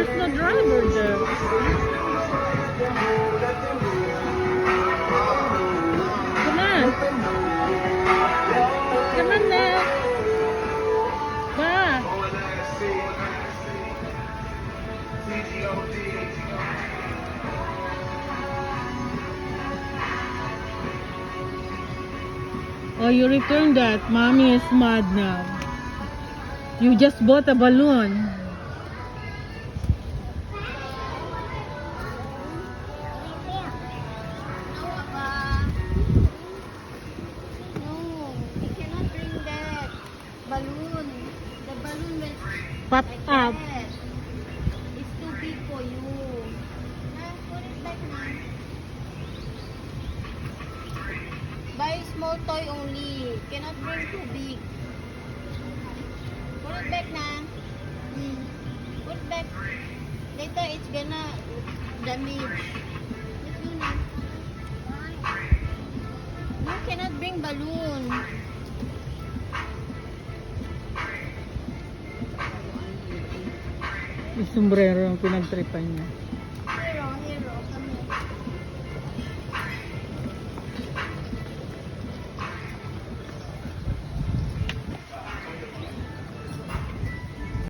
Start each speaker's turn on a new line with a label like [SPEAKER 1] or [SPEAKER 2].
[SPEAKER 1] there's no driver there. Come on. Come on now. Ba. Oh, you returned that. Mommy is mad now. You just bought a balloon.
[SPEAKER 2] Balloon. The balloon will
[SPEAKER 1] Pop
[SPEAKER 2] like
[SPEAKER 1] up.
[SPEAKER 2] that. It's too big for you. Put it back now. Buy small toy only. Cannot bring too big. Put it back na. Put it back. Later it's gonna damage. Let's do na. No, cannot bring balloon.
[SPEAKER 1] Yung sombrero ang pinagtripan niya.